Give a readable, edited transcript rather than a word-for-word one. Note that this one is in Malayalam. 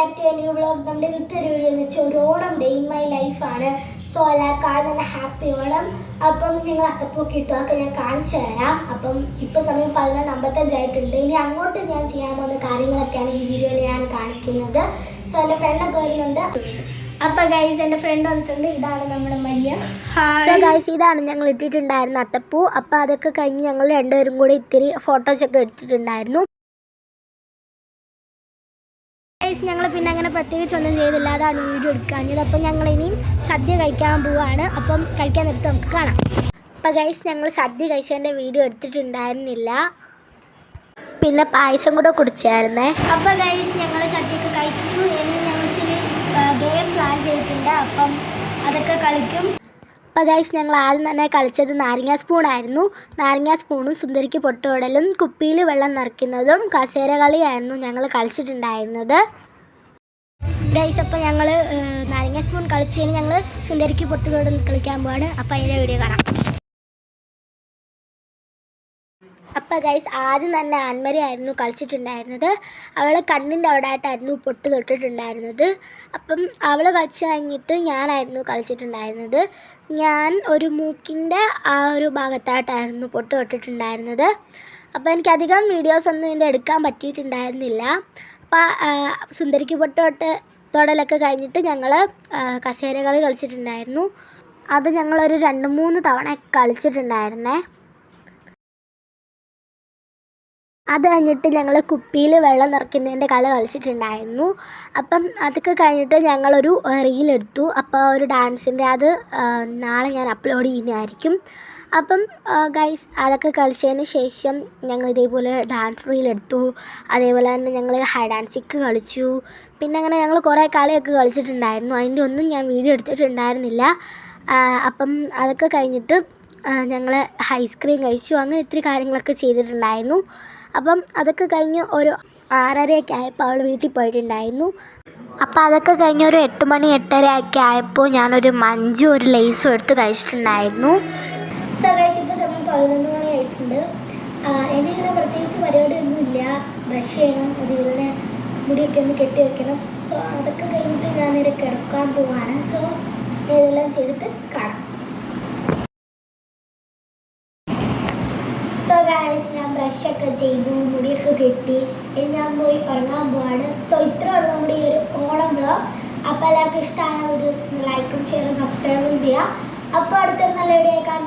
Back to new vlog. നമ്മുടെ ഇന്നത്തെ ഒരു വീഡിയോ എന്ന് വെച്ചാൽ ഒരു ഓണം ഡേ ഇൻ മൈ ലൈഫാണ്. സോ എല്ലാവർക്കും ആദ്യം തന്നെ ഹാപ്പി ഓണം. അപ്പം ഞങ്ങൾ അത്തപ്പൊക്കെ ഇട്ടു, അതൊക്കെ ഞാൻ കാണിച്ചു തരാം. അപ്പം ഇപ്പോൾ സമയം 11:55 ആയിട്ടുണ്ട്. ഇനി അങ്ങോട്ട് ഞാൻ ചെയ്യാൻ പോകുന്ന കാര്യങ്ങളൊക്കെയാണ് ഈ വീഡിയോയിൽ ഞാൻ കാണിക്കുന്നത്. സോ എൻ്റെ ഫ്രണ്ടൊക്കെ വരുന്നുണ്ട്. അപ്പോൾ ഗൈസ് എൻ്റെ ഫ്രണ്ട് വന്നിട്ടുണ്ട്. ഇതാണ് നമ്മുടെ മരിയ. സോ ഗൈസ് ഇതാണ് ഞങ്ങൾ ഇട്ടിട്ടുണ്ടായിരുന്ന അത്തപ്പൂ. അപ്പോൾ അതൊക്കെ കഴിഞ്ഞ് ഞങ്ങൾ രണ്ടുപേരും കൂടി ഇത്തിരി ഫോട്ടോസൊക്കെ എടുത്തിട്ടുണ്ടായിരുന്നു. ഞങ്ങൾ പിന്നെ അങ്ങനെ പ്രത്യേകിച്ചൊന്നും ചെയ്തില്ല, അതാണ് വീഡിയോ എടുക്കാഞ്ഞത്. അപ്പം ഞങ്ങൾ ഇനിയും സദ്യ കഴിക്കാൻ പോവുകയാണ്. അപ്പം കഴിക്കാൻ നേരത്ത് നമുക്ക് കാണാം. അപ്പം ഗൈസ് ഞങ്ങൾ സദ്യ കഴിച്ചതിൻ്റെ വീഡിയോ എടുത്തിട്ടുണ്ടായിരുന്നില്ല, പിന്നെ പായസം കൂടെ കുടിച്ചായിരുന്നേ. അപ്പോൾ ഗൈസ് ഞങ്ങൾ സദ്യയൊക്കെ കഴിച്ചു. ഇനി ഞങ്ങൾ ഇച്ചിരി ഗെയിം പ്ലാൻ ചെയ്തിട്ടുണ്ട്, അപ്പം അതൊക്കെ കളിക്കും. അപ്പോൾ ഗൈസ് ഞങ്ങൾ ആദ്യം തന്നെ കളിച്ചത് നാരങ്ങ സ്പൂണായിരുന്നു. നാരങ്ങ സ്പൂണും സുന്ദരിക്ക് പൊട്ടുതൊടലും കുപ്പിയിൽ വെള്ളം നിറയ്ക്കുന്നതും കസേര കളിയായിരുന്നു ഞങ്ങൾ കളിച്ചിട്ടുണ്ടായിരുന്നത്. ഗൈസ് അപ്പോൾ ഞങ്ങൾ നാരങ്ങ സ്പൂൺ കളിച്ചതിന് ഞങ്ങൾ സുന്ദരിക്ക് പൊട്ടുതൊടൽ കളിക്കാൻ പോവാണ്. അപ്പോൾ അതിൻ്റെ വീഡിയോ കാണാം. അപ്പോൾ ഗൈസ് ആദ്യം തന്നെ ആൻമരി ആയിരുന്നു കളിച്ചിട്ടുണ്ടായിരുന്നത്. അവൾ കണ്ണിൻ്റെ അവിടെ ആയിട്ടായിരുന്നു പൊട്ട് തൊട്ടിട്ടുണ്ടായിരുന്നത്. അപ്പം അവൾ കളിച്ച് കഴിഞ്ഞിട്ട് ഞാനായിരുന്നു കളിച്ചിട്ടുണ്ടായിരുന്നത്. ഞാൻ ഒരു മൂക്കിൻ്റെ ആ ഒരു ഭാഗത്തായിട്ടായിരുന്നു പൊട്ട് തൊട്ടിട്ടുണ്ടായിരുന്നത്. അപ്പോൾ എനിക്കധികം വീഡിയോസൊന്നും ഇതിൻ്റെ എടുക്കാൻ പറ്റിയിട്ടുണ്ടായിരുന്നില്ല. അപ്പോൾ സുന്ദരിക്ക് പൊട്ട് തൊടലൊക്കെ കഴിഞ്ഞിട്ട് ഞങ്ങൾ കസേര കളി കളിച്ചിട്ടുണ്ടായിരുന്നു. അത് ഞങ്ങളൊരു 2-3 തവണ കളിച്ചിട്ടുണ്ടായിരുന്നേ. അത് കഴിഞ്ഞിട്ട് ഞങ്ങൾ കുപ്പിയിൽ വെള്ളം നിറയ്ക്കുന്നതിൻ്റെ കളി കളിച്ചിട്ടുണ്ടായിരുന്നു. അപ്പം അതൊക്കെ കഴിഞ്ഞിട്ട് ഞങ്ങളൊരു റീലെടുത്തു. അപ്പോൾ ഒരു ഡാൻസിൻ്റെ അത് നാളെ ഞാൻ അപ്ലോഡ് ചെയ്യുന്നതായിരിക്കും. അപ്പം ഗൈസ് അതൊക്കെ കളിച്ചതിന് ശേഷം ഞങ്ങൾ ഇതേപോലെ ഡാൻസ് റീലെടുത്തു. അതേപോലെ തന്നെ ഞങ്ങൾ ഹൈഡ് ആൻഡ് സീക്ക് കളിച്ചു. പിന്നെ അങ്ങനെ ഞങ്ങൾ കുറേ കളിയൊക്കെ കളിച്ചിട്ടുണ്ടായിരുന്നു. അതിൻ്റെ ഒന്നും ഞാൻ വീഡിയോ എടുത്തിട്ടുണ്ടായിരുന്നില്ല. അപ്പം അതൊക്കെ കഴിഞ്ഞിട്ട് ഞങ്ങൾ ഐസ്ക്രീം കഴിച്ചു. അങ്ങനെ ഇത്തിരി കാര്യങ്ങളൊക്കെ ചെയ്തിട്ടുണ്ടായിരുന്നു. അപ്പം അതൊക്കെ കഴിഞ്ഞ് ഒരു 6:30 ആയപ്പോൾ അവൾ വീട്ടിൽ പോയിട്ടുണ്ടായിരുന്നു. അപ്പോൾ അതൊക്കെ കഴിഞ്ഞ് ഒരു 8 മണി 8:30 ആയപ്പോൾ ഞാനൊരു മഞ്ചും ഒരു ലേസും എടുത്ത് കഴിച്ചിട്ടുണ്ടായിരുന്നു. സോ ഗൈസ് ഇപ്പോൾ സമയം 11 മണി ആയിട്ടുണ്ട്. എനിക്കിങ്ങനെ പ്രത്യേകിച്ച് പരിപാടിയൊന്നുമില്ല. ബ്രഷ് ചെയ്യണം, അതുപോലെ മുടിയൊക്കെ ഒന്ന് കെട്ടി വെക്കണം. സോ അതൊക്കെ കഴിഞ്ഞിട്ട് ഞാനൊരു കിടക്കാൻ പോവാണ്. സോ ഇതെല്ലാം ചെയ്തിട്ട് കാണാം. സോ ഗൈസ് ഞാൻ ബ്രഷൊക്കെ ചെയ്തു, മുടിയൊക്കെ കെട്ടി, ഇനി ഞാൻ പോയി ഉറങ്ങാൻ പോവാണ്. സോ ഇത്രയാണ് നമ്മുടെ ഈ ഒരു ഓണം വ്ളോഗ്. അപ്പോൾ എല്ലാവർക്കും ഇഷ്ടമായ വീഡിയോസ് ലൈക്കും ഷെയറും സബ്സ്ക്രൈബും ചെയ്യുക. അപ്പോൾ അടുത്തൊരു നല്ല വീഡിയോ കാണാം.